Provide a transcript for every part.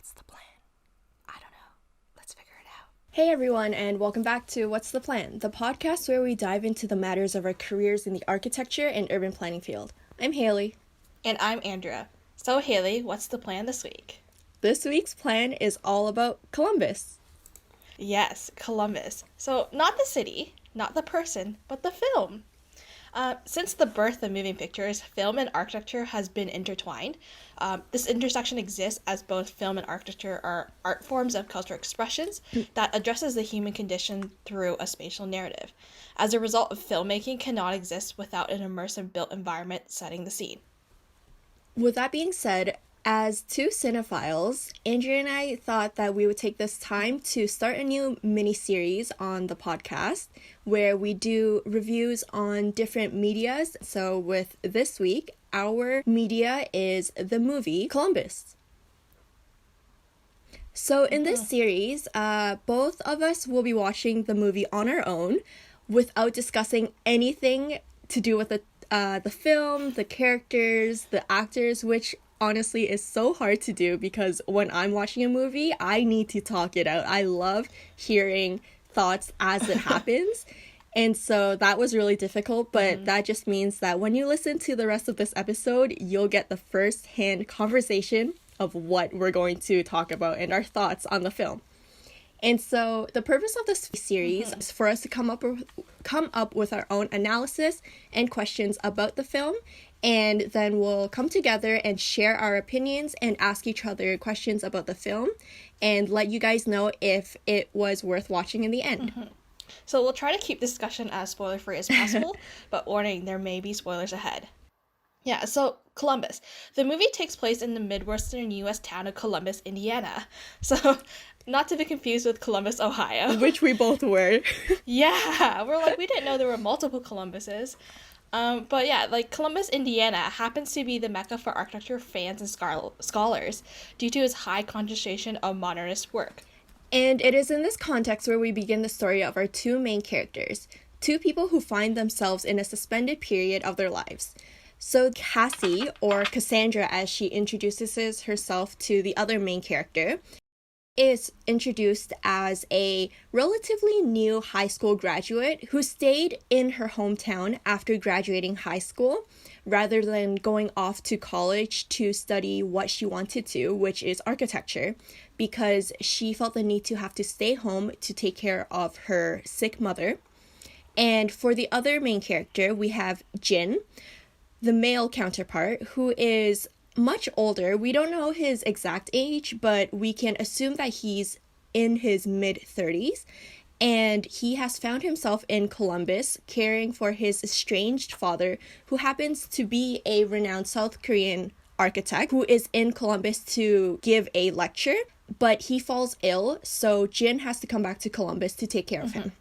What's the plan? I don't know. Let's figure it out. Hey everyone, and welcome back to What's the Plan, the podcast where we dive into the matters of our careers in the architecture and urban planning field. I'm Hayley. And I'm Andrea. So, Hayley, what's the plan this week? This week's plan is all about Columbus. Yes, Columbus. So, not the city, not the person, but the film. Since the birth of moving pictures, film and architecture has been intertwined. This intersection exists as both film and architecture are art forms of cultural expressions that addresses the human condition through a spatial narrative. As a result, filmmaking cannot exist without an immersive built environment setting the scene. With that being said, as two cinephiles, Andrea and I thought that we would take this time to start a new mini-series on the podcast where we do reviews on different medias. So with this week, our media is the movie Columbus. So in this series, both of us will be watching the movie on our own without discussing anything to do with the film, the characters, the actors, which honestly is so hard to do because when I'm watching a movie, I need to talk it out. I love hearing thoughts as it happens. And so that was really difficult, but that just means that when you listen to the rest of this episode, you'll get the first-hand conversation of what we're going to talk about and our thoughts on the film. And so the purpose of this series is for us to come up with our own analysis and questions about the film, and then we'll come together and share our opinions and ask each other questions about the film and let you guys know if it was worth watching in the end. So we'll try to keep discussion as spoiler-free as possible, but warning, there may be spoilers ahead. Yeah, so Columbus. The movie takes place in the Midwestern U.S. town of Columbus, Indiana. So, not to be confused with Columbus, Ohio. Which we both were. Yeah, we're like, we didn't know there were multiple Columbuses. But yeah, like Columbus, Indiana happens to be the mecca for architecture fans and scholars due to its high concentration of modernist work. And it is in this context where we begin the story of our two main characters, two people who find themselves in a suspended period of their lives. So Cassie, or Cassandra as she introduces herself to the other main character, is introduced as a relatively new high school graduate who stayed in her hometown after graduating high school rather than going off to college to study what she wanted to, which is architecture, because she felt the need to have to stay home to take care of her sick mother. And for the other main character, we have Jin, the male counterpart, who is much older. We don't know his exact age, but we can assume that he's in his mid-30s, and he has found himself in Columbus caring for his estranged father, who happens to be a renowned South Korean architect who is in Columbus to give a lecture, but he falls ill, so Jin has to come back to Columbus to take care of him.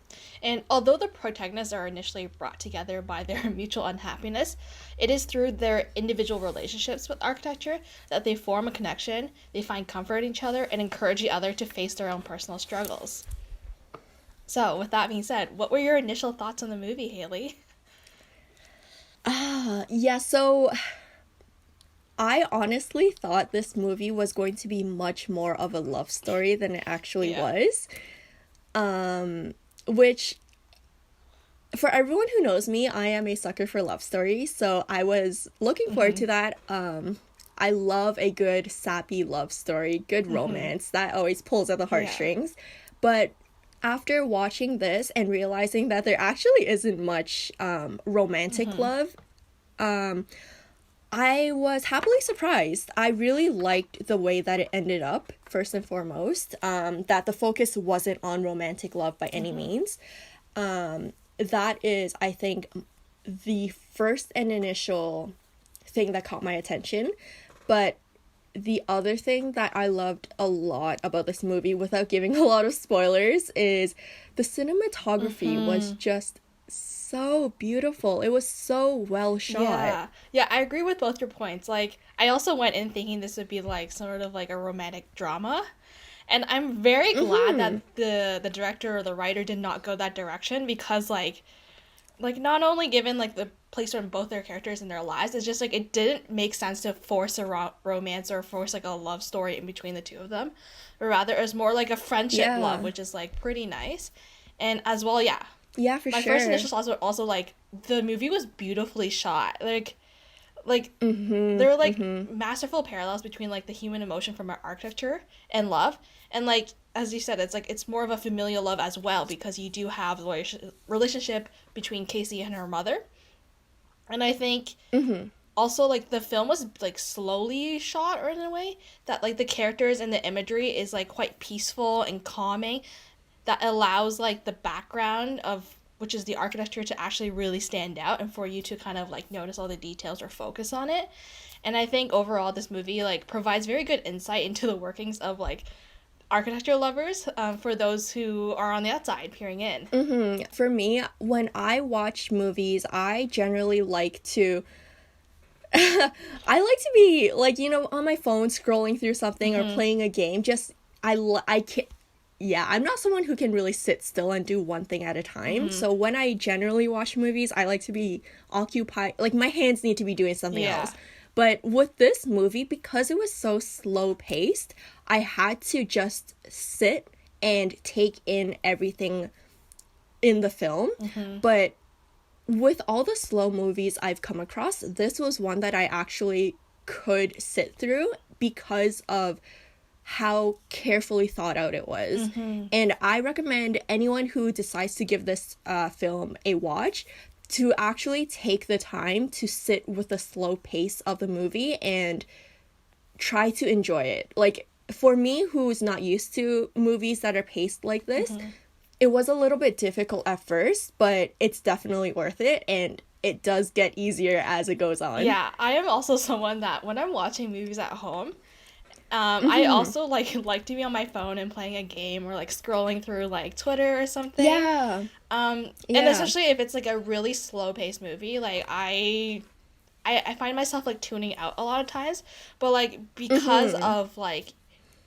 And although the protagonists are initially brought together by their mutual unhappiness, it is through their individual relationships with architecture that they form a connection, they find comfort in each other, and encourage the other to face their own personal struggles. So, with that being said, what were your initial thoughts on the movie, Hayley? So I honestly thought this movie was going to be much more of a love story than it actually was. Which, for everyone who knows me, I am a sucker for love stories, so I was looking forward to that. I love a good sappy love story, good romance, that always pulls at the heartstrings. But after watching this and realizing that there actually isn't much romantic love, I was happily surprised. I really liked the way that it ended up, first and foremost, that the focus wasn't on romantic love by any means. That is, I think, the first and initial thing that caught my attention. But the other thing that I loved a lot about this movie, without giving a lot of spoilers, is the cinematography was just so beautiful. It was so well shot. Yeah, I agree with both your points. Like, I also went in thinking this would be like sort of like a romantic drama, and I'm very glad that the director or the writer did not go that direction, because like not only given like the placed on both their characters in their lives. It's just like it didn't make sense to force a romance or force like a love story in between the two of them, but rather it was more like a friendship love, which is like pretty nice. And as well, Yeah, for my sure. first initial thoughts were also like the movie was beautifully shot. Like there were like masterful parallels between like the human emotion from our architecture and love, and like as you said, it's like it's more of a familial love as well, because you do have the relationship between Casey and her mother. And I think also like the film was like slowly shot, or in a way that like the characters and the imagery is like quite peaceful and calming, that allows like the background of, which is the architecture, to actually really stand out and for you to kind of like notice all the details or focus on it. And I think overall this movie like provides very good insight into the workings of like architecture lovers, for those who are on the outside peering in. For me, when I watch movies, I generally like to I like to be like, you know, on my phone scrolling through something or playing a game. Just I can't, yeah, I'm not someone who can really sit still and do one thing at a time. So when I generally watch movies, I like to be occupied. Like my hands need to be doing something else. But with this movie, because it was so slow paced, I had to just sit and take in everything in the film. But with all the slow movies I've come across, this was one that I actually could sit through because of how carefully thought out it was. And I recommend anyone who decides to give this film a watch to actually take the time to sit with the slow pace of the movie and try to enjoy it. Like, for me, who's not used to movies that are paced like this, it was a little bit difficult at first, but it's definitely worth it, and it does get easier as it goes on. Yeah, I am also someone that when I'm watching movies at home, I also like to be on my phone and playing a game, or like scrolling through like Twitter or something. And especially if it's like a really slow paced movie, like I find myself like tuning out a lot of times. But like because of like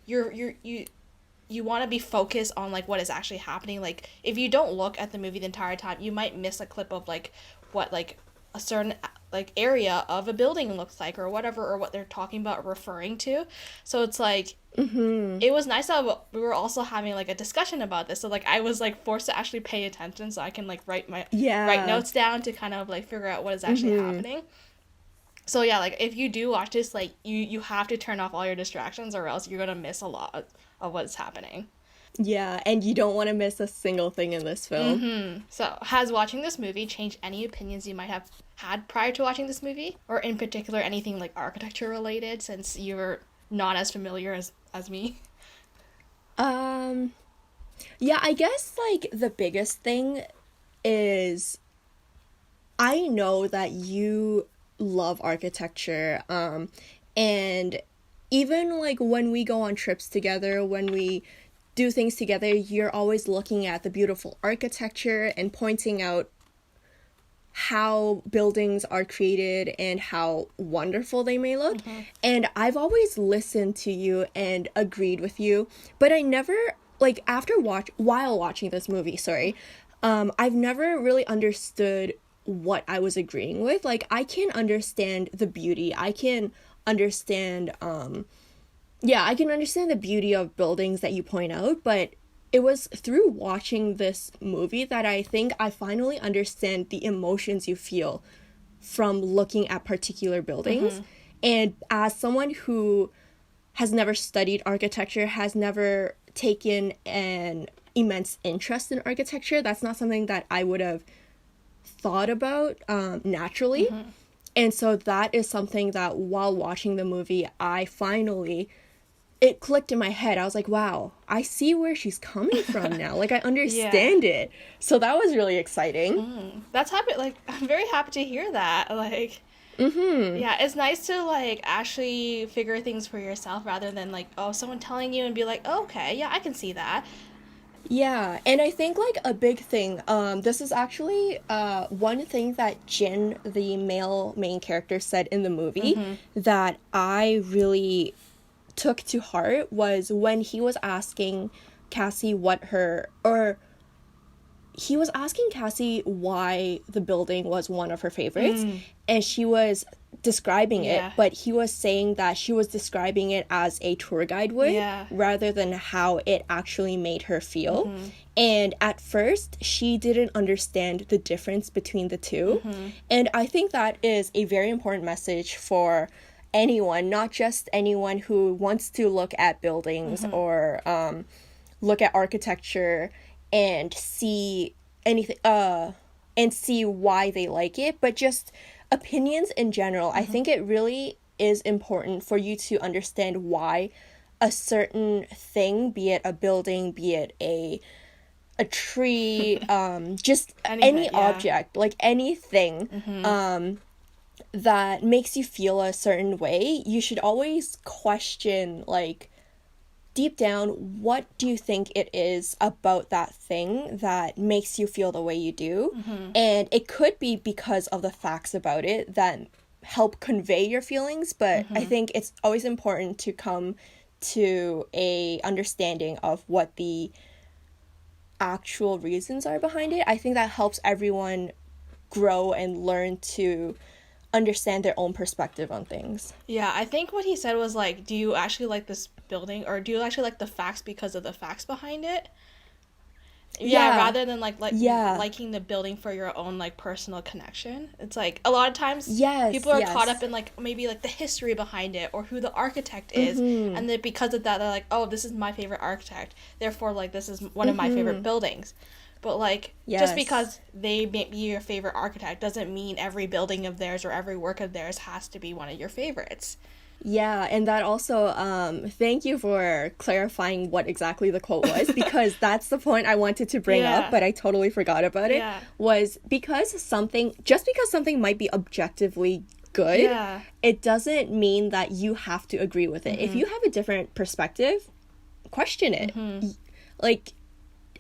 you want to be focused on like what is actually happening. Like if you don't look at the movie the entire time, you might miss a clip of like what like a certain like area of a building looks like, or whatever, or what they're talking about or referring to. So it's like it was nice that we were also having like a discussion about this, so like I was like forced to actually pay attention so I can like write notes down to kind of like figure out what is actually happening. So yeah, like if you do watch this, like you have to turn off all your distractions, or else you're gonna miss a lot of what's happening. Yeah, and you don't want to miss a single thing in this film. So, has watching this movie changed any opinions you might have had prior to watching this movie? Or in particular, anything like architecture related, since you're not as familiar as me? Yeah, I guess like the biggest thing is I know that you love architecture, and even like when we go on trips together, when we do things together, you're always looking at the beautiful architecture and pointing out how buildings are created and how wonderful they may look. And I've always listened to you and agreed with you, but I never, like while watching this movie, I've never really understood what I was agreeing with. Like I can understand the beauty. I can understand I can understand the beauty of buildings that you point out, but it was through watching this movie that I think I finally understand the emotions you feel from looking at particular buildings. And as someone who has never studied architecture, has never taken an immense interest in architecture, that's not something that I would have thought about naturally. And so that is something that while watching the movie, it clicked in my head. I was like, wow, I see where she's coming from now. Like, I understand it. So that was really exciting. That's happy. Like, I'm very happy to hear that. Like, yeah, it's nice to, like, actually figure things for yourself rather than, like, someone telling you and be like, oh, okay, yeah, I can see that. Yeah, and I think, like, a big thing, this is actually one thing that Jin, the male main character, said in the movie that I really took to heart, was when he was asking Cassie he was asking Cassie why the building was one of her favorites, and she was describing it, Yeah. but he was saying that she was describing it as a tour guide would, Yeah. rather than how it actually made her feel. And at first, she didn't understand the difference between the two. And I think that is a very important message for anyone, not just anyone who wants to look at buildings or look at architecture and see anything and see why they like it, but just opinions in general. I think it really is important for you to understand why a certain thing, be it a building, be it a tree, just Anything, any yeah. object, like anything that makes you feel a certain way, you should always question, like, deep down, what do you think it is about that thing that makes you feel the way you do? And it could be because of the facts about it that help convey your feelings, but I think it's always important to come to a understanding of what the actual reasons are behind it. I think that helps everyone grow and learn to understand their own perspective on things. Yeah, I think what he said was like, do you actually like this building, or do you actually like the facts because of the facts behind it? Yeah, rather than like liking the building for your own like personal connection. It's like a lot of times people are caught up in like maybe like the history behind it or who the architect is, and then because of that they're like, oh, this is my favorite architect, therefore like this is one of my favorite buildings. But like just because they may be your favorite architect doesn't mean every building of theirs or every work of theirs has to be one of your favorites. Yeah, and that also, thank you for clarifying what exactly the quote was, because that's the point I wanted to bring up, but I totally forgot about it, was because just because something might be objectively good, it doesn't mean that you have to agree with it. If you have a different perspective, question it. Like,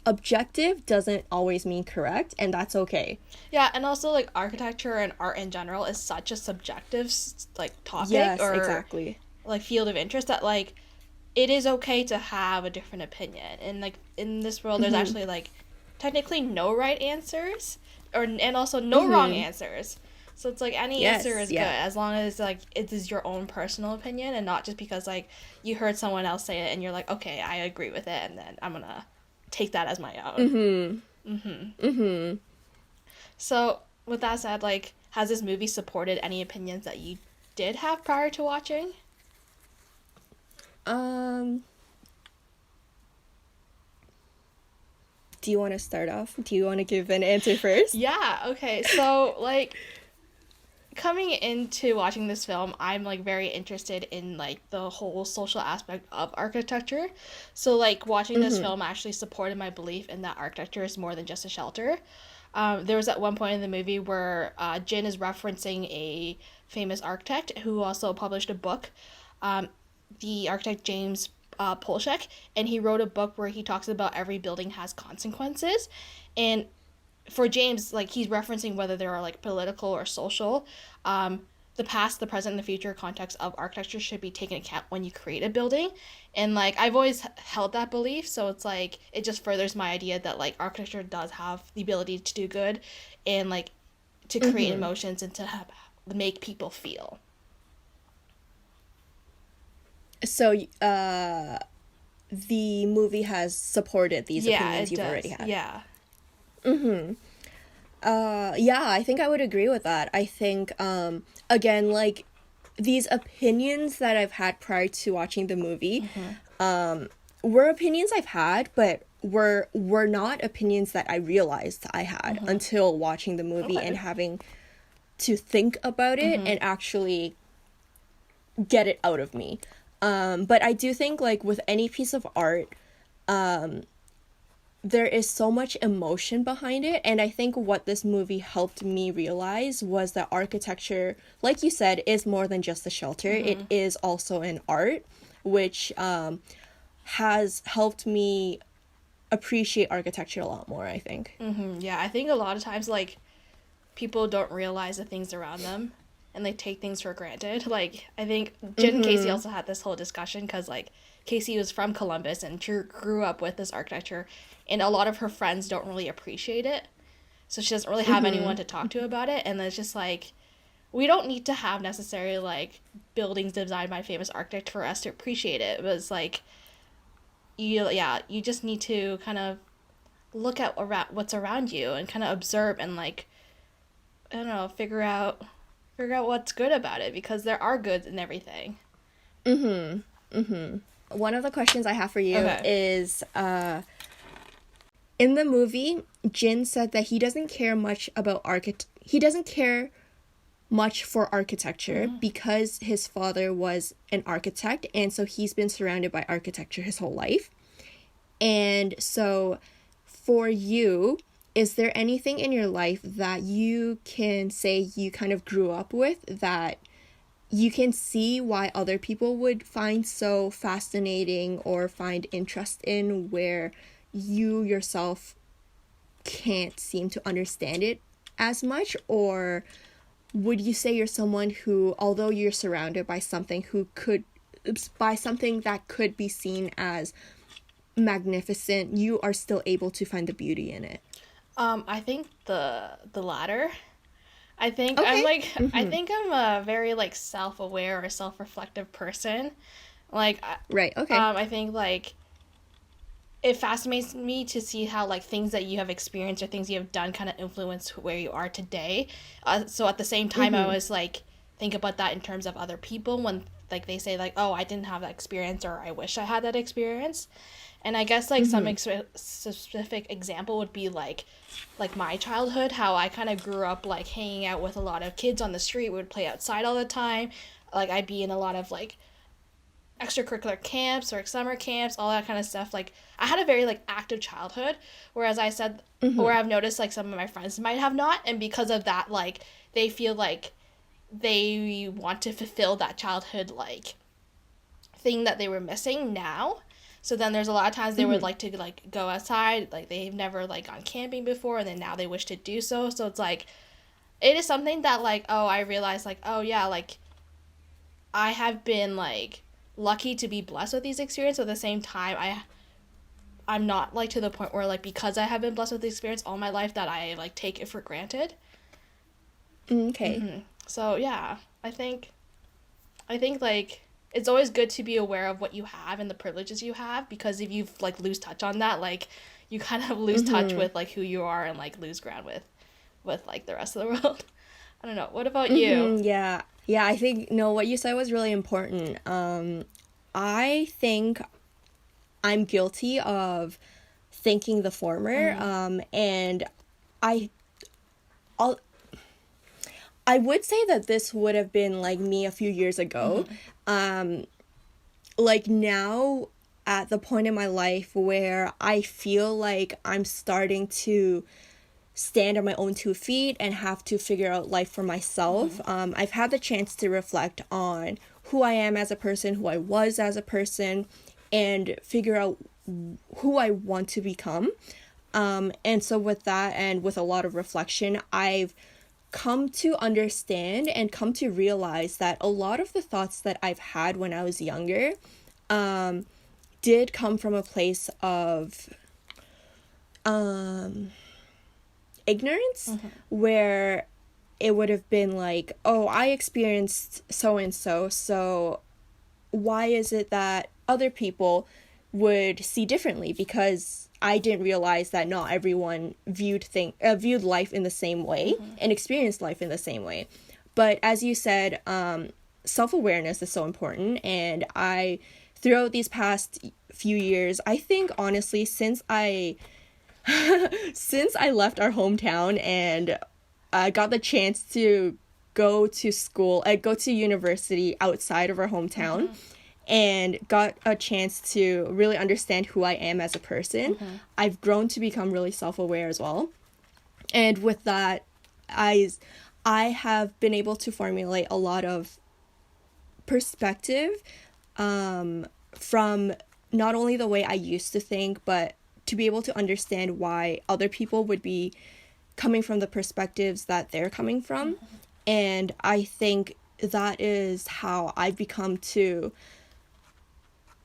objective doesn't always mean correct, and that's okay. Yeah, and also like architecture and art in general is such a subjective like topic or exactly, like field of interest that like it is okay to have a different opinion. And like in this world there's actually like technically no right answers and also no wrong answers. So it's like any answer is good as long as like it is your own personal opinion and not just because like you heard someone else say it and you're like, okay, I agree with it, and then I'm gonna take that as my own. So with that said, like, has this movie supported any opinions that you did have prior to watching? Do you want to start off? Do you want to give an answer first? Yeah, okay. So like coming into watching this film, I'm like very interested in like the whole social aspect of architecture. So like watching this film actually supported my belief in that architecture is more than just a shelter. There was at one point in the movie where Jin is referencing a famous architect who also published a book, the architect James Polshek, and he wrote a book where he talks about every building has consequences. And for James, like, he's referencing whether there are like political or social. The past, the present, and the future context of architecture should be taken into account when you create a building. And like I've always held that belief, so it's like it just furthers my idea that like architecture does have the ability to do good and like to create emotions and to make people feel. So the movie has supported these opinions you've already had. Yeah. Yeah, I think I would agree with that. I think, again, like, these opinions that I've had prior to watching the movie, were opinions I've had, but were not opinions that I realized I had until watching the movie and having to think about it and actually get it out of me. But I do think, like, with any piece of art, there is so much emotion behind it, and I think what this movie helped me realize was that architecture, like you said, is more than just a shelter. It is also an art, which has helped me appreciate architecture a lot more, I think. Yeah, I think a lot of times like people don't realize the things around them and they take things for granted. Like, I think Jen and Casey also had this whole discussion because, like, Casey was from Columbus and she grew up with this architecture, and a lot of her friends don't really appreciate it. So she doesn't really have anyone to talk to about it. And it's just like, we don't need to have necessarily, like, buildings designed by a famous architect for us to appreciate it. It was like, you just need to kind of look at what's around you and kind of observe and, like, I don't know, figure out what's good about it, because there are goods in everything. One of the questions I have for you Okay. is, in the movie, Jin said that he doesn't care much about he doesn't care much for architecture because his father was an architect, and so he's been surrounded by architecture his whole life. And so for you, is there anything in your life that you can say you kind of grew up with that you can see why other people would find so fascinating or find interest in, where you yourself can't seem to understand it as much? Or would you say you're someone who, although you're surrounded by something that could be seen as magnificent, you are still able to find the beauty in it? I think the latter. I think Okay. I'm like I think I'm a very, like, self-aware or self-reflective person. Like, Right, okay. I think, like, it fascinates me to see how, like, things that you have experienced or things you have done kind of influence where you are today. So at the same time, I always, like, think about that in terms of other people when, like, they say, like, oh, I didn't have that experience, or I wish I had that experience. And I guess, like, some specific example would be, like my childhood, how I kind of grew up, like, hanging out with a lot of kids on the street. We would play outside all the time. Like, I'd be in a lot of, like, extracurricular camps or summer camps, all that kind of stuff. Like, I had a very, like, active childhood, whereas I said, or I've noticed, like, some of my friends might have not, and because of that, like, they feel like they want to fulfill that childhood, like, thing that they were missing now. So then there's a lot of times they would like to, like, go outside, like, they've never, like, gone camping before, and then now they wish to do so. So it's like, it is something that, like, oh, I realized, like, oh yeah, like, I have been, like, lucky to be blessed with these experiences. At the same time, I'm not, like, to the point where, like, because I have been blessed with the experience all my life, that I, like, take it for granted. Okay. So yeah, I think like, it's always good to be aware of what you have and the privileges you have, because if you, like, lose touch on that, like, you kind of lose touch with, like, who you are, and, like, lose ground with like, the rest of the world. I don't know. What about you? Yeah. Yeah, I think, no, what you said was really important. I think I'm guilty of thinking the former. And I'll I would say that this would have been, like, me a few years ago. Like, now, at the point in my life where I feel like I'm starting to stand on my own 2 feet and have to figure out life for myself, I've had the chance to reflect on who I am as a person, who I was as a person, and figure out who I want to become. And so with that, and with a lot of reflection, I've come to understand and come to realize that a lot of the thoughts that I've had when I was younger did come from a place of ignorance, where it would have been like, oh, I experienced so and so, so why is it that other people would see differently? Because I didn't realize that not everyone viewed life in the same way and experienced life in the same way. But as you said, self-awareness is so important, and throughout these past few years, I think, honestly, since I left our hometown and got the chance to go to university outside of our hometown, and got a chance to really understand who I am as a person, I've grown to become really self-aware as well. And with that, I have been able to formulate a lot of perspective from not only the way I used to think, but to be able to understand why other people would be coming from the perspectives that they're coming from. And I think that is how I've become to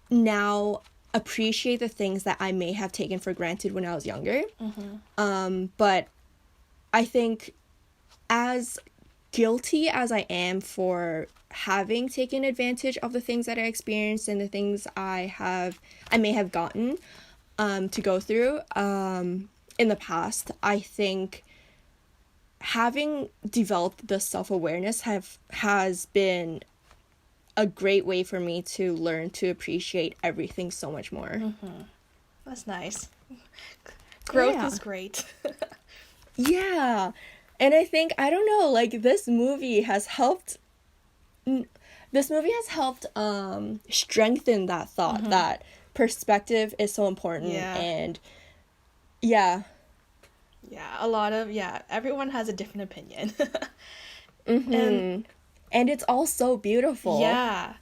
now appreciate the things that I may have taken for granted when I was younger. But I think as guilty as I am for having taken advantage of the things that I experienced and the things I may have gotten to go through in the past, I think having developed the self-awareness has been a great way for me to learn to appreciate everything so much more. That's nice. Growth Yeah. is great. Yeah. And I think, I don't know, like this movie has helped strengthen that thought that perspective is so important. Yeah. And yeah. Everyone has a different opinion. And it's all so beautiful. Yeah.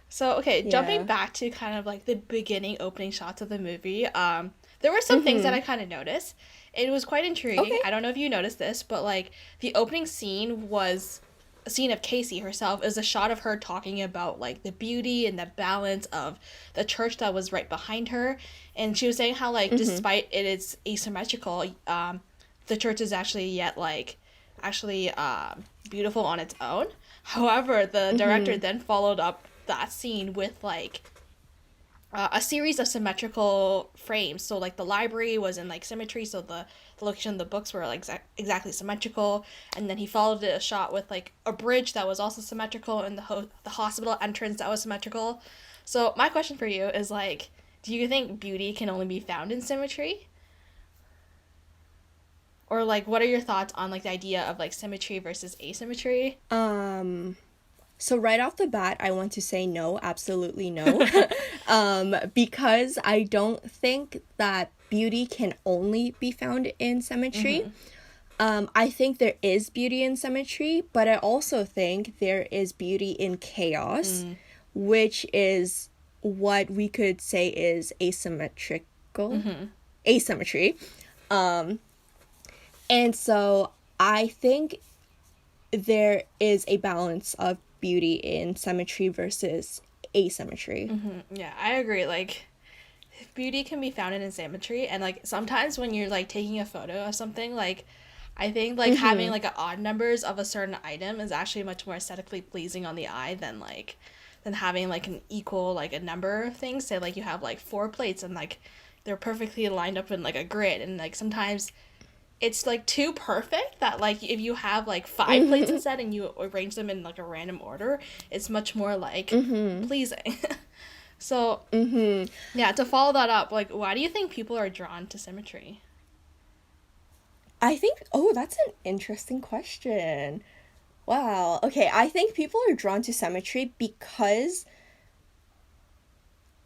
So, okay, jumping Yeah. back to kind of like the beginning opening shots of the movie, there were some things that I kind of noticed. It was quite intriguing. Okay. I don't know if you noticed this, but like the opening scene was a scene of Casey herself. Is a shot of her talking about like the beauty and the balance of the church that was right behind her, and she was saying how like despite it is asymmetrical, the church is actually yet like actually beautiful on its own. However, the director then followed up that scene with like a series of symmetrical frames. So like the library was in like symmetry, so the location of the books were like exactly symmetrical, and then he followed a shot with like a bridge that was also symmetrical, and the hospital entrance that was symmetrical. So my question for you is like, do you think beauty can only be found in symmetry? Or like what are your thoughts on like the idea of like symmetry versus asymmetry? So right off the bat, I want to say no, absolutely no. Because I don't think that beauty can only be found in symmetry. I think there is beauty in symmetry, but I also think there is beauty in chaos, which is what we could say is asymmetry. And so I think there is a balance of beauty in symmetry versus asymmetry. Yeah, I agree. Like, beauty can be found in asymmetry, and like sometimes when you're like taking a photo of something, like I think like having like a odd numbers of a certain item is actually much more aesthetically pleasing on the eye than having like an equal like a number of things. Say like you have like 4 plates and like they're perfectly lined up in like a grid, and like sometimes it's like too perfect that like if you have like 5 plates instead and you arrange them in like a random order, it's much more like pleasing. So yeah, to follow that up, like why do you think people are drawn to symmetry? I think, that's an interesting question. Wow. Okay, I think people are drawn to symmetry because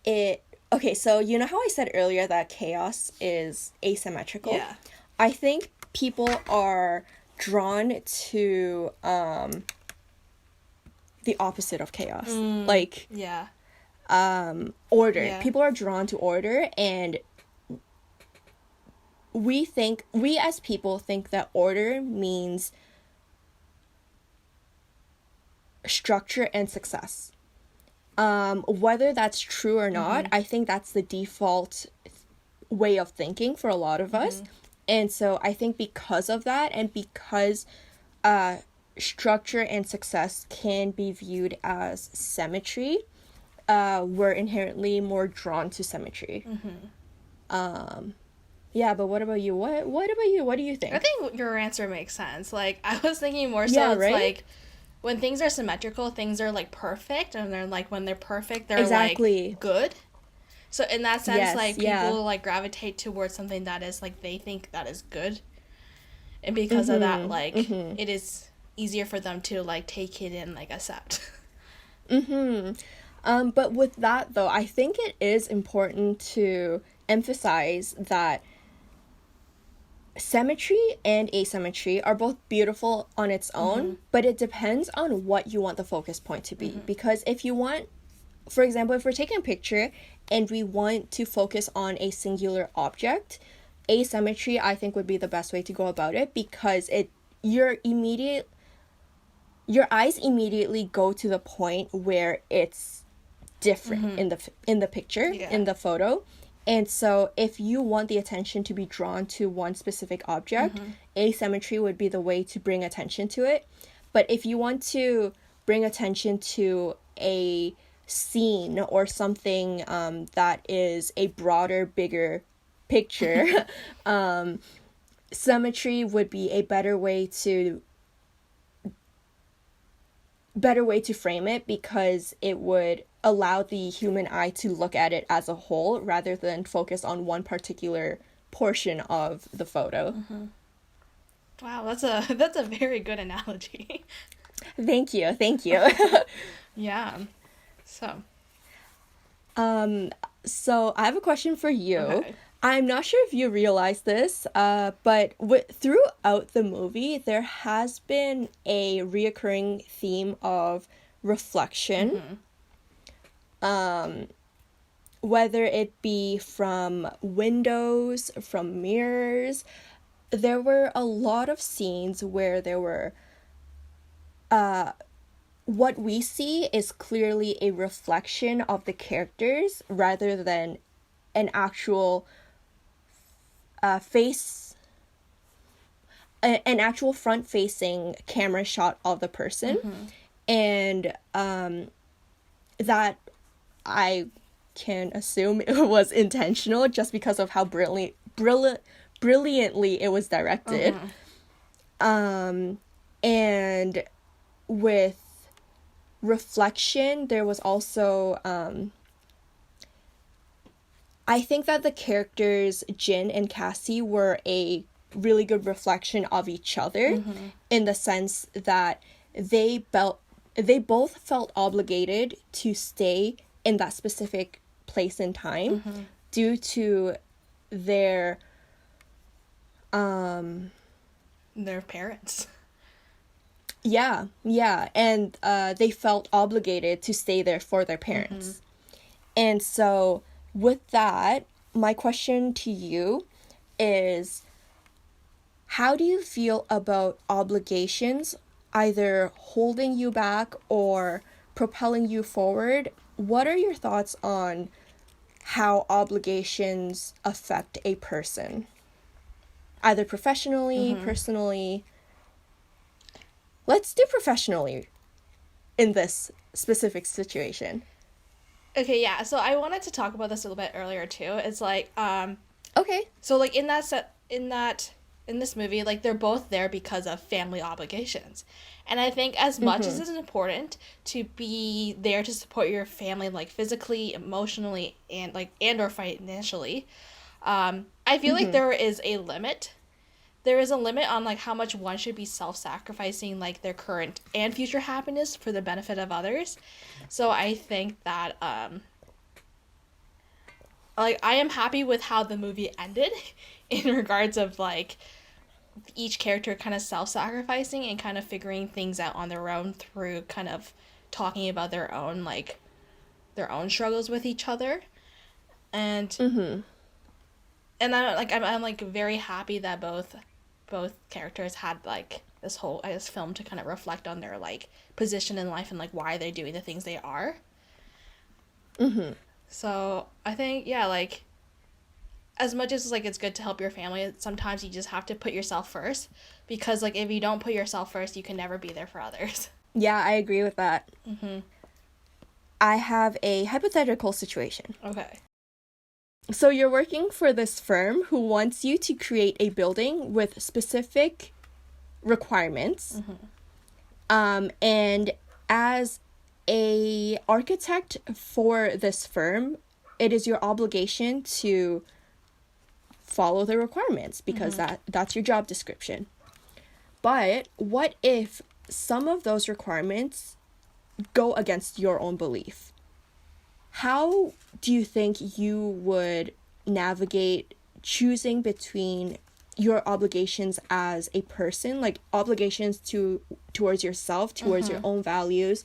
okay, so you know how I said earlier that chaos is asymmetrical? Yeah. I think people are drawn to the opposite of chaos. Like Yeah. order. Yeah. People are drawn to order, and we as people think that order means structure and success. Whether that's true or not, I think that's the default way of thinking for a lot of us. And so I think because of that, and because structure and success can be viewed as symmetry, we're inherently more drawn to symmetry. Yeah, but what about you? What about you? What do you think? I think your answer makes sense. Like I was thinking more so it's right? like when things are symmetrical, things are like perfect, and they're like when they're perfect, they're Exactly. like good. So in that sense, Yes, like yeah. people like gravitate towards something that is like they think that is good, and because of that, like it is easier for them to like take it and like accept. But with that though, I think it is important to emphasize that symmetry and asymmetry are both beautiful on its own, but it depends on what you want the focus point to be. Because if you want, for example, if we're taking a picture and we want to focus on a singular object, asymmetry I think would be the best way to go about it, because your immediate your eyes immediately go to the point where it's different in the picture, Yeah. in the photo. And so if you want the attention to be drawn to one specific object, asymmetry would be the way to bring attention to it. But if you want to bring attention to a scene or something that is a broader, bigger picture, symmetry would be a better way to frame it, because it would allow the human eye to look at it as a whole rather than focus on one particular portion of the photo. Wow, that's a very good analogy. Thank you. Yeah. So, So I have a question for you. Okay. I'm not sure if you realize this, but throughout the movie, there has been a reoccurring theme of reflection. Whether it be from windows, from mirrors. There were a lot of scenes where there were what we see is clearly a reflection of the characters rather than an actual an actual front-facing camera shot of the person. And that I can assume it was intentional just because of how brilliantly it was directed. And with reflection, there was also I think that the characters Jin and Cassie were a really good reflection of each other, in the sense that they both felt obligated to stay in that specific place and time due to their their parents. Yeah, and they felt obligated to stay there for their parents. And so with that, my question to you is, how do you feel about obligations either holding you back or propelling you forward? What are your thoughts on how obligations affect a person? Either professionally, personally. Let's do professionally in this specific situation. Okay, yeah. So I wanted to talk about this a little bit earlier too. It's like, Okay. so like in this movie, like they're both there because of family obligations. And I think as much as it's important to be there to support your family, like physically, emotionally, and or financially, I feel like there is a limit. There is a limit on like how much one should be self-sacrificing like their current and future happiness for the benefit of others. So I think that like I am happy with how the movie ended in regards of like each character kind of self-sacrificing and kind of figuring things out on their own through kind of talking about their own struggles with each other. And and I'm like very happy that both characters had like this film to kind of reflect on their like position in life and like why they're doing the things they are. So I think, yeah, like as much as like it's good to help your family, sometimes you just have to put yourself first, because like if you don't put yourself first, you can never be there for others. Yeah, I agree with that. I have a hypothetical situation. Okay. So you're working for this firm who wants you to create a building with specific requirements. And as a architect for this firm, it is your obligation to follow the requirements, because that's your job description. But what if some of those requirements go against your own belief? How do you think you would navigate choosing between your obligations as a person, like obligations towards yourself, towards your own values,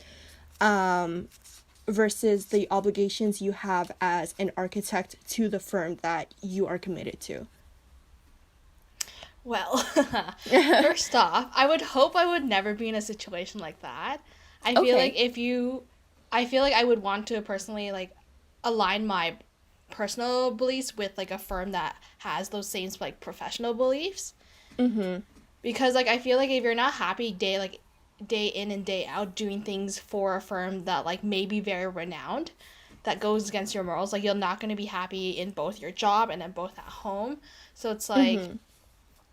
versus the obligations you have as an architect to the firm that you are committed to? Well, first off, I would hope I would never be in a situation like that. I feel like Okay. if you, I feel like I would want to personally like align my personal beliefs with like a firm that has those same like professional beliefs. Mm-hmm. Because like I feel like if you're not happy day in and day out doing things for a firm that like may be very renowned, that goes against your morals, like you're not going to be happy in both your job and then both at home. So it's like Mm-hmm.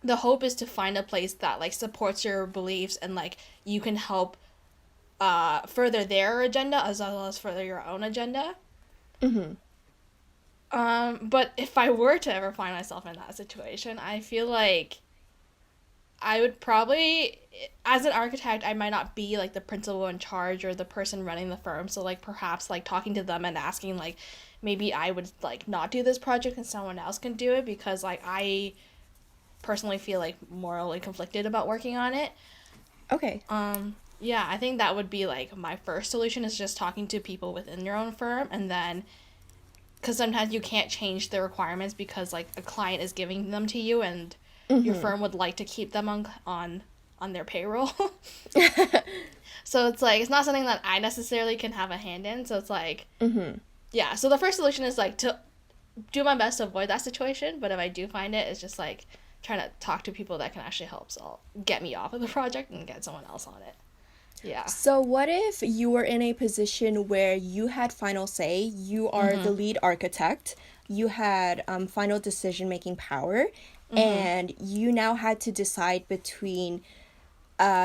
the hope is to find a place that like supports your beliefs and like you can help further their agenda as well as further your own agenda. Mm-hmm. But if I were to ever find myself in that situation, I feel like I would probably, as an architect, I might not be like the principal in charge or the person running the firm. So like perhaps like talking to them and asking like maybe I would like not do this project and someone else can do it because like I personally feel like morally conflicted about working on it. Okay. Yeah, I think that would be like my first solution is just talking to people within your own firm and then because sometimes you can't change the requirements because like a client is giving them to you and your Mm-hmm. firm would like to keep them on their payroll. So it's like it's not something that I necessarily can have a hand in. So it's like Mm-hmm. yeah. So the first solution is like to do my best to avoid that situation. But if I do find it, it's just like trying to talk to people that can actually help so get me off of the project and get someone else on it. Yeah. So, what if you were in a position where you had final say, you are the Mhm. lead architect, you had final decision making power, Mhm. and you now had to decide between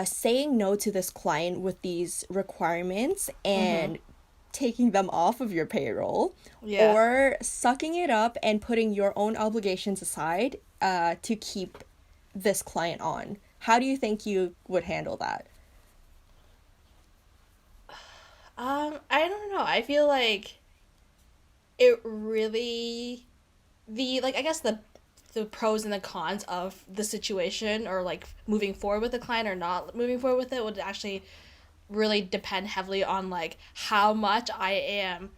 saying no to this client with these requirements Mhm. and taking them off of your payroll, Yeah. or sucking it up and putting your own obligations aside to keep this client on. How do you think you would handle that? I don't know. I feel like it really the like I guess the pros and the cons of the situation or like moving forward with the client or not moving forward with it would actually really depend heavily on like how much I am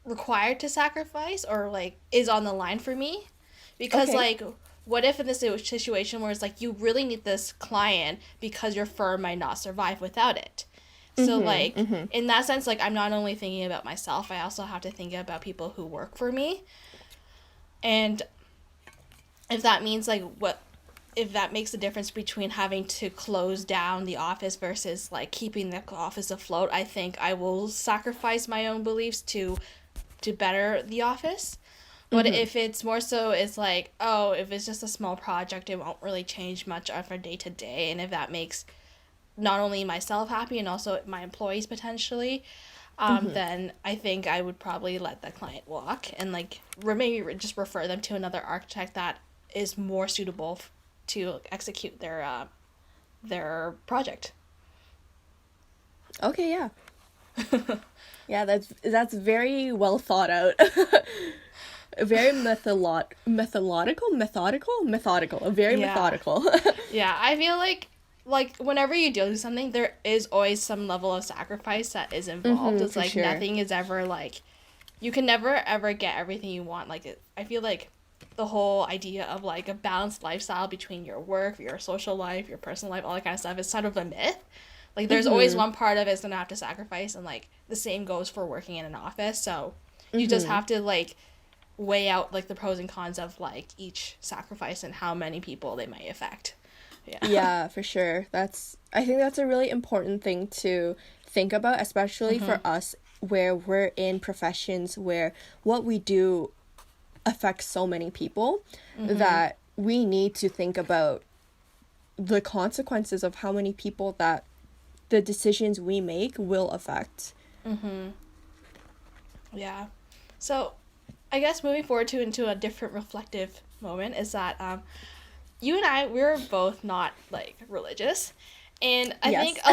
required to sacrifice or like is on the line for me because Okay. like what if in this situation where it's like you really need this client because your firm might not survive without it. So Mm-hmm. like Mm-hmm. in that sense like I'm not only thinking about myself, I also have to think about people who work for me. And if that means like what if that makes a difference between having to close down the office versus like keeping the office afloat, I think I will sacrifice my own beliefs to better the office. But Mm-hmm. if it's more so it's like, oh, if it's just a small project, it won't really change much of our day to day. And if that makes not only myself happy and also my employees potentially, Mm-hmm. then I think I would probably let the client walk and like maybe just refer them to another architect that is more suitable to execute their project. Okay, yeah. Yeah, that's very well thought out. Very methodical, very Yeah. methodical. Yeah, I feel like whenever you do something, there is always some level of sacrifice that is involved. Mm-hmm, It's for like sure. nothing is ever like you can never ever get everything you want. I feel like the whole idea of like a balanced lifestyle between your work, your social life, your personal life, all that kind of stuff is sort of a myth. Like there's always Mm-hmm. one part of it's gonna have to sacrifice, and like the same goes for working in an office. So you just Mm-hmm. have to like weigh out like the pros and cons of like each sacrifice and how many people they might affect. Yeah. Yeah, for sure. I think that's a really important thing to think about, especially Mhm. for us where we're in professions where what we do affects so many people Mhm. that we need to think about the consequences of how many people that the decisions we make will affect. Mhm. Yeah. So, I guess moving forward to into a different reflective moment is that you and I we're both not like religious, and I think Yes.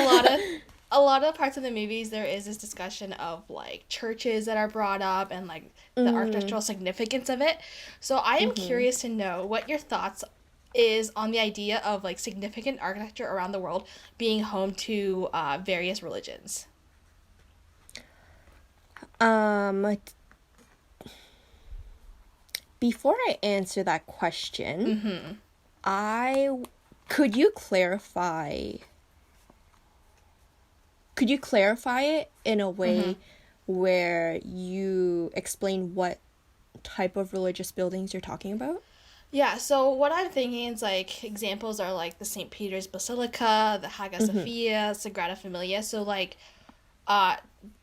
a lot of parts of the movies there is this discussion of like churches that are brought up and like the Mm, architectural significance of it. So I am mm-hmm. curious to know what your thoughts is on the idea of like significant architecture around the world being home to various religions. Um, Before I answer that question, Mm-hmm. I could you clarify it in a way where you explain what type of religious buildings you're talking about? Yeah, so what I'm thinking is like examples are like the St. Peter's Basilica, the Hagia Sophia, Sagrada Familia. So like uh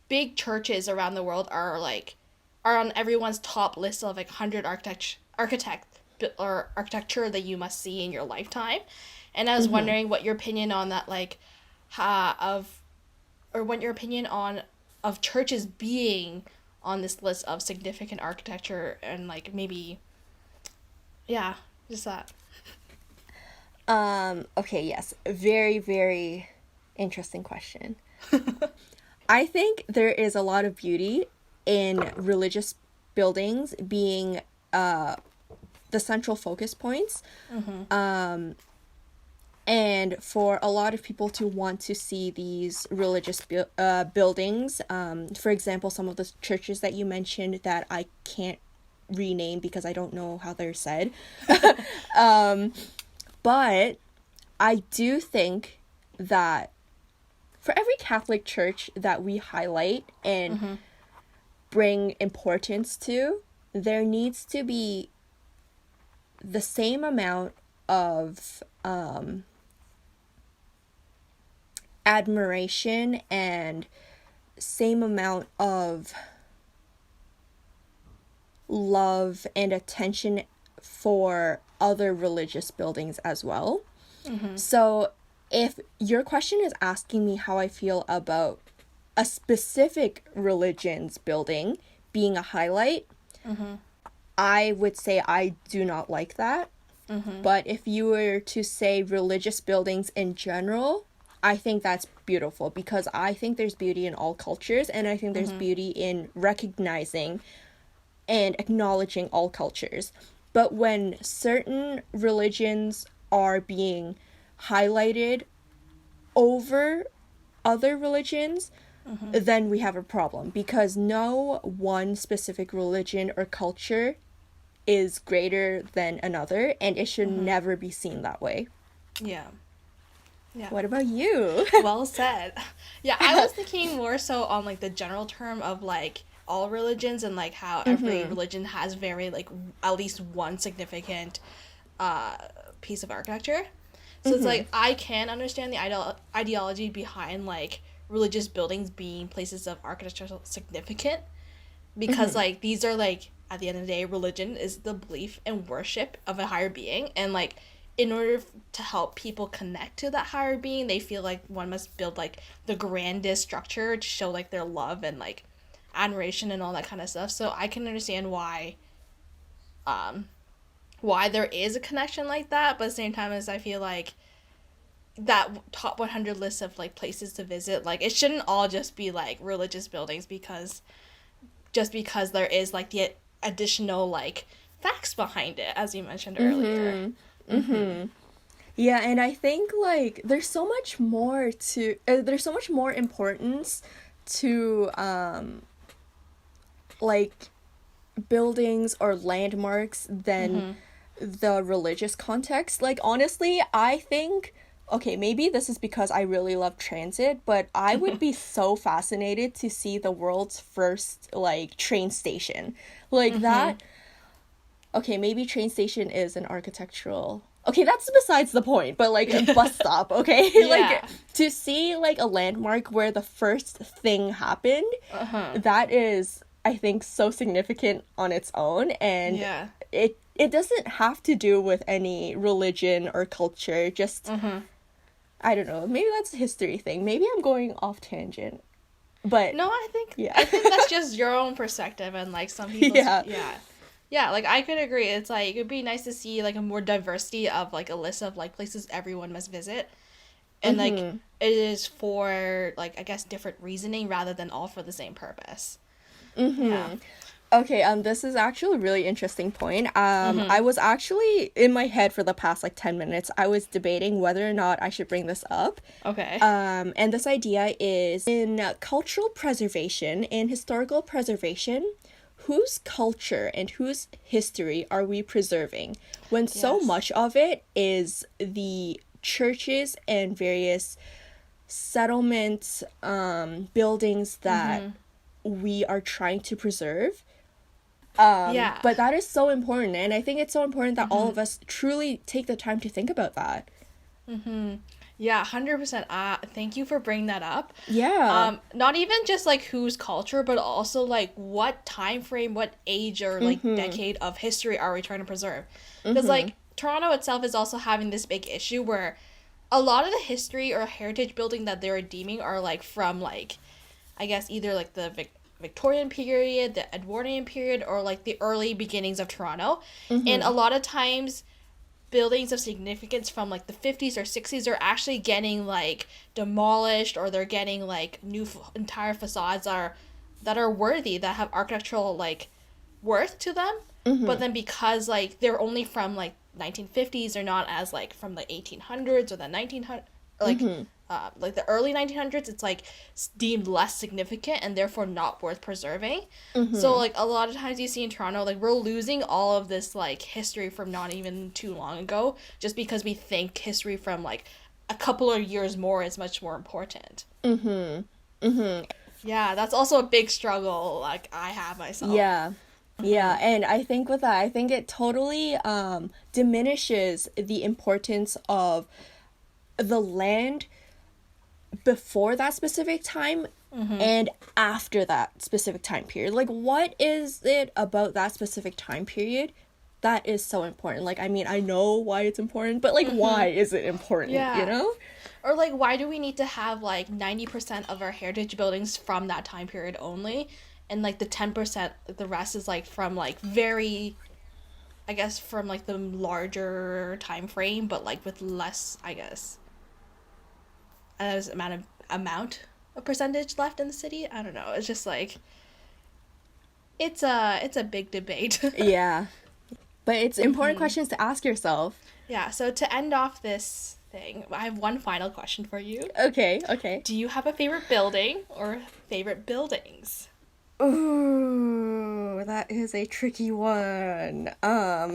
big churches around the world are on everyone's top list of like 100 architecture that you must see in your lifetime. And I was wondering what your opinion on that like of or what your opinion on of churches being on this list of significant architecture and like maybe yeah, just that. Okay, yes. Very, very interesting question. I think there is a lot of beauty in religious buildings being the central focus points. And for a lot of people to want to see these religious buildings, for example, some of the churches that you mentioned that I can't rename because I don't know how they're said. But I do think that for every Catholic church that we highlight and bring importance to, there needs to be the same amount of admiration and same amount of love and attention for other religious buildings as well. So if your question is asking me how I feel about a specific religion's building being a highlight, I would say I do not like that. But if you were to say religious buildings in general, I think that's beautiful because I think there's beauty in all cultures, and I think there's beauty in recognizing and acknowledging all cultures. But when certain religions are being highlighted over other religions, then we have a problem because no one specific religion or culture is greater than another, and it should never be seen that way. Yeah. Yeah. What about you? Well said. Yeah, I was thinking more so on like the general term of like all religions and like how every religion has very like at least one significant piece of architecture. So it's like I can understand the ideology behind like religious buildings being places of architectural significance because like these are like at the end of the day religion is the belief and worship of a higher being, and like in order to help people connect to that higher being, they feel like one must build like the grandest structure to show like their love and like admiration and all that kind of stuff. So I can understand why there is a connection like that, but at the same time as I feel like that top 100 list of like places to visit, like it shouldn't all just be like religious buildings because there is like the additional like facts behind it, as you mentioned earlier. Yeah, and I think like there's so much more importance to like buildings or landmarks than the religious context. Like honestly, I think okay, maybe this is because I really love transit, but I would be so fascinated to see the world's first like train station. Like that. Okay, maybe train station is an architectural. Okay, that's besides the point, but like a bus stop, okay? Yeah. Like to see like a landmark where the first thing happened, that is I think so significant on its own, and it doesn't have to do with any religion or culture, just I don't know, maybe that's a history thing. Maybe I'm going off tangent. But no, I think that's just your own perspective and like some people's yeah, like I could agree. It's like it'd be nice to see like a more diversity of like a list of like places everyone must visit, and like it is for like I guess different reasoning rather than all for the same purpose. Yeah. Okay, this is actually a really interesting point. I was actually in my head for the past like 10 minutes. I was debating whether or not I should bring this up. Okay. And this idea is in cultural preservation and historical preservation, whose culture and whose history are we preserving when so Yes. much of it is the churches and various settlements, buildings that we are trying to preserve? Yeah. But that is so important, and I think it's so important that all of us truly take the time to think about that. Yeah, 100%. Thank you for bringing that up. Yeah. Not even just like whose culture, but also like what time frame, what age or like decade of history are we trying to preserve? Because like Toronto itself is also having this big issue where a lot of the history or heritage building that they're deeming are like from like, I guess either like the Victorian period, the Edwardian period, or like the early beginnings of Toronto. And a lot of times buildings of significance from like the 50s or 60s are actually getting like demolished, or they're getting like new entire facades that are worthy, that have architectural like worth to them. But then because like they're only from like 1950s, they're not as like from the 1800s or the 1900s, like the early 1900s, it's like deemed less significant and therefore not worth preserving. So like a lot of times you see in Toronto, like we're losing all of this like history from not even too long ago, just because we think history from like a couple of years more is much more important. Yeah, that's also a big struggle like I have myself. Yeah. Yeah, and I think with that, I think it totally diminishes the importance of the land before that specific time and after that specific time period. Like, what is it about that specific time period that is so important? Like, I mean, I know why it's important, but like, why is it important, Yeah. you know? Or like why do we need to have like 90% of our heritage buildings from that time period only, and like the 10%, the rest is like from like very, I guess from like the larger time frame, but like with less, I guess, as amount of percentage left in the city. I don't know. It's just like it's a big debate. Yeah. But it's important questions to ask yourself. Yeah, so to end off this thing, I have one final question for you. Okay, okay. Do you have a favorite building or favorite buildings? Ooh, that is a tricky one.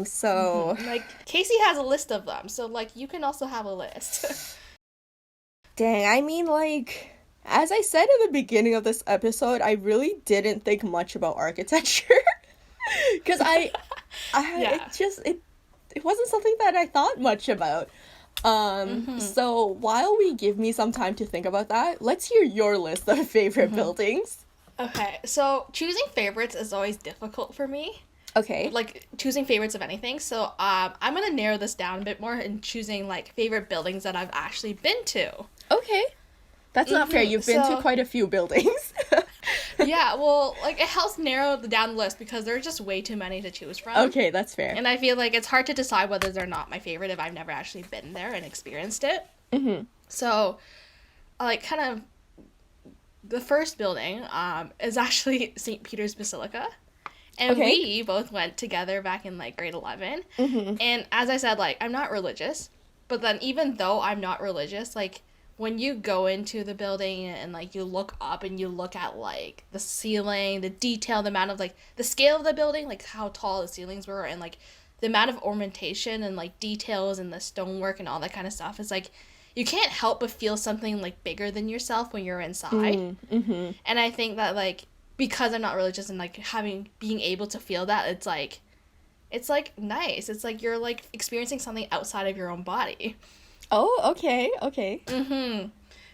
So Like Casey has a list of them, so like you can also have a list. dang, I mean, like, as I said in the beginning of this episode, I really didn't think much about architecture. Because Yeah. it wasn't something that I thought much about. So while we give me some time to think about that, let's hear your list of favorite buildings. Okay, so choosing favorites is always difficult for me. Okay. Like choosing favorites of anything. So I'm gonna narrow this down a bit more and choosing like favorite buildings that I've actually been to. Okay. That's not fair. You've been to So- quite a few buildings. Yeah, well, like it helps narrow down the list because there's just way too many to choose from. Okay, that's fair. And I feel like it's hard to decide whether they're not my favorite if I've never actually been there and experienced it. So, like, kind of, the first building is actually St. Peter's Basilica. And Okay. we both went together back in, like, grade 11. And as I said, like, I'm not religious. But then even though I'm not religious, like, when you go into the building and like you look up and you look at like the ceiling, the detail, the amount of like the scale of the building, like how tall the ceilings were, and like the amount of ornamentation and like details and the stonework and all that kind of stuff, it's like you can't help but feel something like bigger than yourself when you're inside. And I think that like because I'm not religious and like being able to feel that, it's like nice. It's like you're like experiencing something outside of your own body. Oh, okay, okay.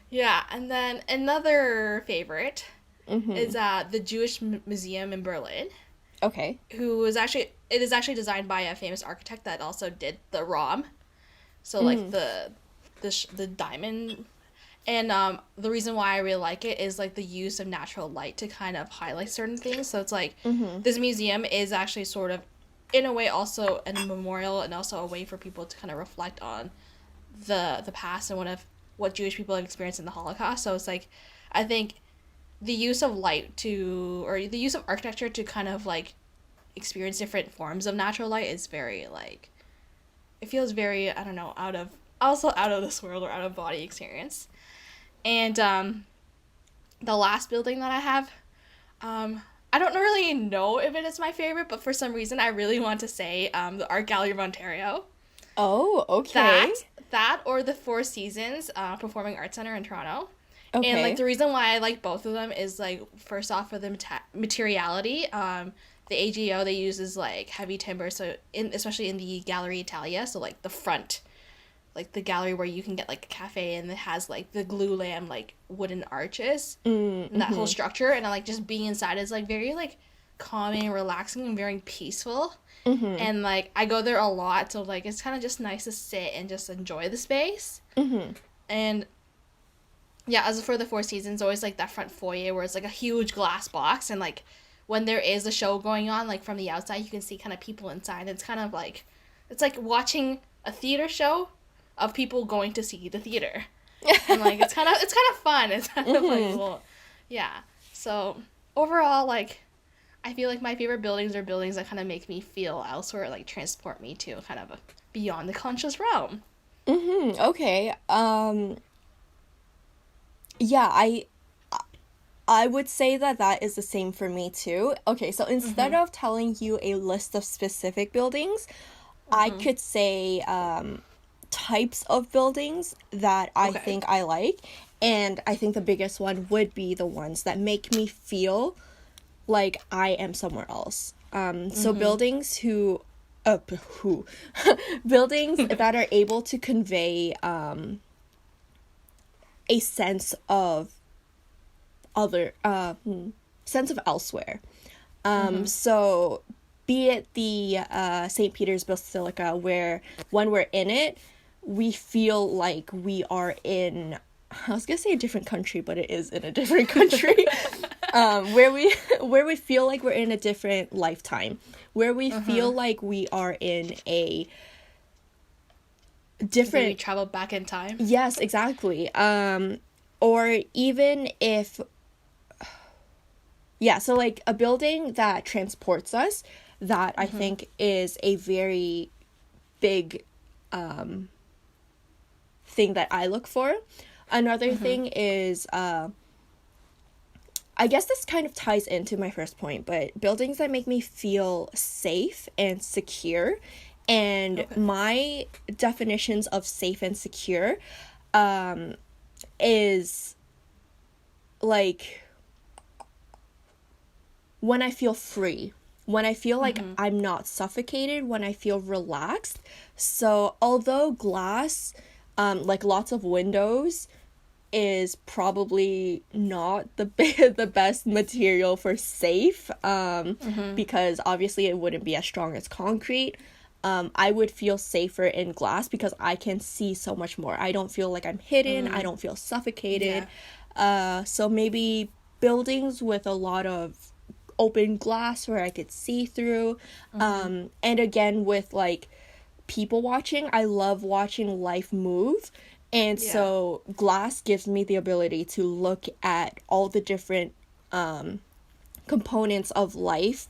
Yeah, and then another favorite is the Jewish Museum in Berlin, Okay. it is actually designed by a famous architect that also did the ROM, so like the diamond, and the reason why I really like it is like the use of natural light to kind of highlight certain things. So it's like this museum is actually sort of in a way also a memorial and also a way for people to kind of reflect on the past and what Jewish people have experienced in the Holocaust. So it's like I think the use of the use of architecture to kind of like experience different forms of natural light is very like it feels very, I don't know, out of this world or out of body experience. And the last building that I have I don't really know if it is my favorite, but for some reason I really want to say the Art Gallery of Ontario. Oh, That okay. that or the Four Seasons Performing Arts Center in Toronto. And like Okay. the reason why I like both of them is like first off for the materiality. The AGO they use is like heavy timber, so especially in the Gallery Italia, so like the front, like the gallery where you can get like a cafe and it has like the glue lamp like wooden arches and that whole Mm-hmm. structure, and I like just being inside is like very like calming and relaxing and very peaceful. Mm-hmm. And like I go there a lot, so like it's kind of just nice to sit and just enjoy the space. Mm-hmm. And yeah, as for the Four Seasons, always like that front foyer where it's like a huge glass box, and like when there is a show going on, like from the outside, you can see kind of people inside. It's kind of like it's like watching a theater show of people going to see the theater, and like it's kind of fun. It's kind of like Mm-hmm. well, yeah. So overall, like I feel like my favorite buildings are buildings that kind of make me feel elsewhere, like transport me to kind of a beyond the conscious realm. Mm-hmm. Okay. Yeah, I would say that that is the same for me too. Okay, so instead Mhm. of telling you a list of specific buildings, I Mhm. could say types of buildings that I Okay. think I like. And I think the biggest one would be the ones that make me feel like I am somewhere else. So Mhm. who buildings that are able to convey a sense of other sense of elsewhere. Mhm. So be it the St. Peter's Basilica, where when we're in it, we feel like we are in. I was gonna say a different country, but it is in a different country. Where we where we feel like we're in a different lifetime, where we feel Mhm. like we are in a Did we different. travel back in time? Yes, exactly. Or even if, yeah, so like a building that transports us, that I Mhm. think is a very big thing that I look for. Another Mhm. thing is, I guess this kind of ties into my first point, but buildings that make me feel safe and secure. And Okay. my definitions of safe and secure is like when I feel free, when I feel like Mhm. I'm not suffocated, when I feel relaxed. So, although glass, like lots of windows, is probably not the the best material for safe, Mhm. because obviously it wouldn't be as strong as concrete. I would feel safer in glass because I can see so much more. I don't feel like I'm hidden. I Mm. don't feel suffocated. Yeah. So maybe buildings with a lot of open glass where I could see through. Mhm. And again, with like people watching, I love watching life move. And Yeah. so glass gives me the ability to look at all the different components of life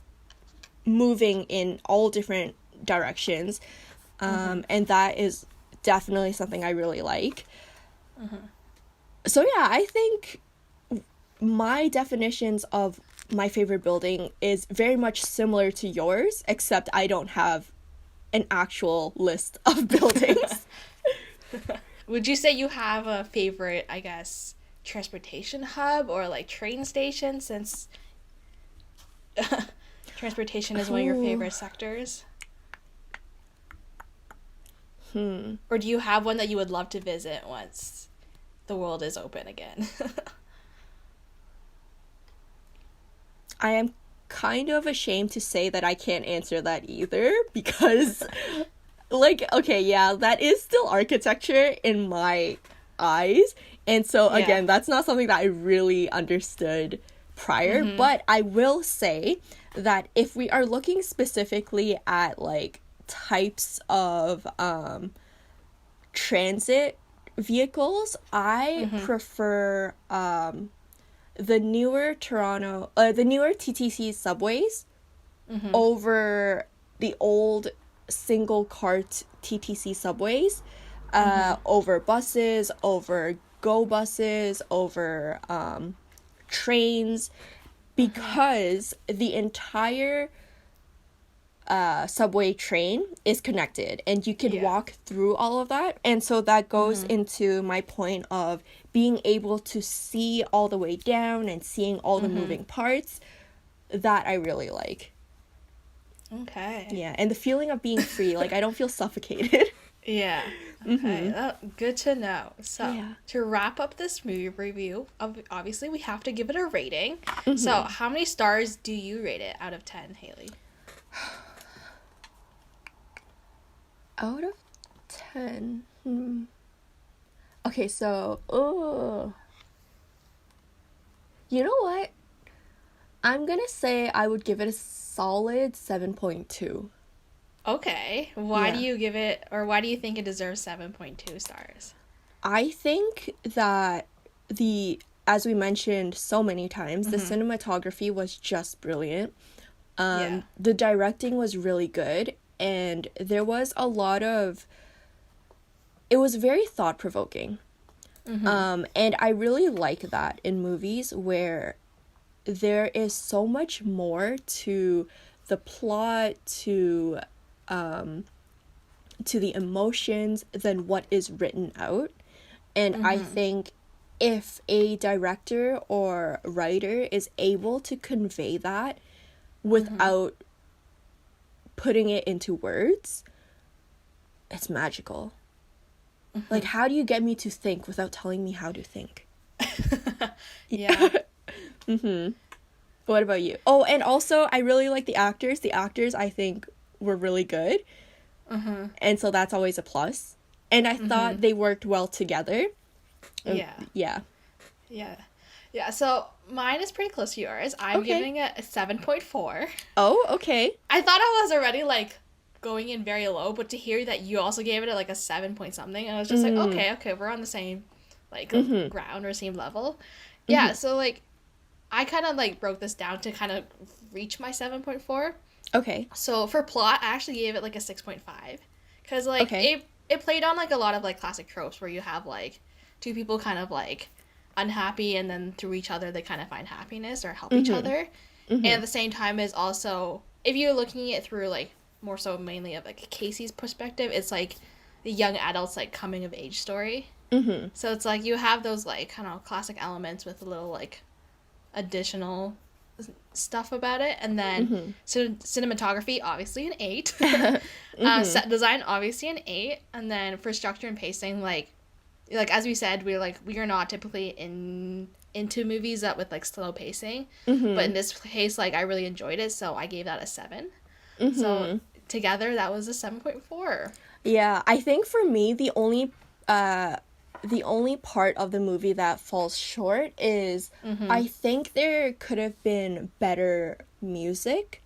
moving in all different directions. Mhm. And that is definitely something I really like. Mhm. So, yeah, I think my definitions of my favorite building is very much similar to yours, except I don't have an actual list of buildings. Would you say you have a favorite, I guess, transportation hub or like train station since transportation is one of your Ooh. favorite sectors? Hmm. Or do you have one that you would love to visit once the world is open again? I am kind of ashamed to say that I can't answer that either because, like, okay, yeah, that is still architecture in my eyes. And so, Yeah. again, that's not something that I really understood prior. Mhm. But I will say that if we are looking specifically at, like, types of transit vehicles, I Mhm. prefer the newer TTC subways Mhm. over the old single cart TTC subways, Mhm. over buses, over go buses, over trains. because the entire subway train is connected and you can walk through all of that. And so that goes into my point of being able to see all the way down and seeing all the moving parts. That I really like. Okay. Yeah, and the feeling of being free, like I don't feel suffocated. Yeah. Okay. Good to know. So, Yeah. to wrap up this movie review, obviously we have to give it a rating. So, how many stars do you rate it out of 10, Hayley? Out of 10. Okay, so, you know what? I'm gonna say I would give it a solid 7.2. Okay. Why do you give it, or why do you think it deserves 7.2 stars? I think that as we mentioned so many times, the cinematography was just brilliant. The directing was really good, and there was a lot of, it was very thought-provoking. And I really like that in movies where there is so much more to the plot, to the emotions than what is written out. And I think if a director or writer is able to convey that without putting it into words, it's magical. Like, how do you get me to think without telling me how to think? Yeah. What about you? Oh, and also, I really like the actors. The actors, I think, were really good. And so that's always a plus. And I thought they worked well together. Yeah. So, mine is pretty close to yours. I'm giving it a 7.4. Oh, okay. I thought I was already, like, going in very low, but to hear that you also gave it, like, a 7 point something, and I was just like, okay, we're on the same, like, ground or same level. Yeah, so, like, I kind of, like, broke this down to kind of reach my 7.4. Okay. So, for plot, I actually gave it, like, a 6.5. Because, like, it played on, like, a lot of, like, classic tropes where you have, like, two people kind of, like, unhappy, and then through each other they kind of find happiness or help each other. And at the same time is also, if you're looking at it through, like, more so mainly of, like, Casey's perspective, it's, like, the young adult's, like, coming of age story. So it's, like, you have those, like, kind of classic elements with a little, like, additional stuff about it. And then cinematography, obviously an 8. Set design, obviously an 8. And then for structure and pacing, like as we said, we are not typically into movies that with, like, slow pacing, but in this case, like, I really enjoyed it, so I gave that a 7. So together that was a 7.4. Yeah, I think for me the only part of the movie that falls short is I think there could have been better music.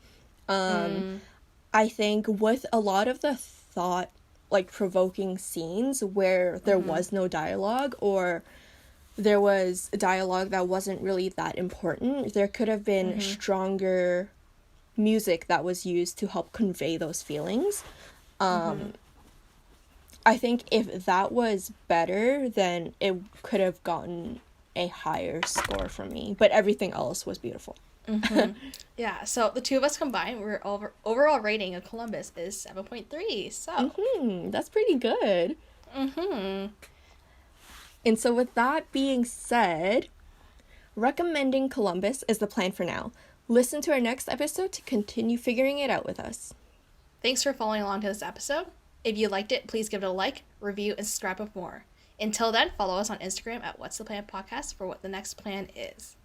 I think with a lot of the thought, like, provoking scenes where there was no dialogue, or there was dialogue that wasn't really that important, there could have been stronger music that was used to help convey those feelings. I think if that was better, then it could have gotten a higher score from me. But everything else was beautiful. Yeah, so the two of us combined, we're overall rating of Columbus is 7.3. So that's pretty good. And so with that being said, recommending Columbus is the plan for now. Listen to our next episode to continue figuring it out with us. Thanks for following along to this episode. If you liked it, please give it a like, review, and subscribe for more. Until then, follow us on Instagram at What's the Plan Podcast for what the next plan is.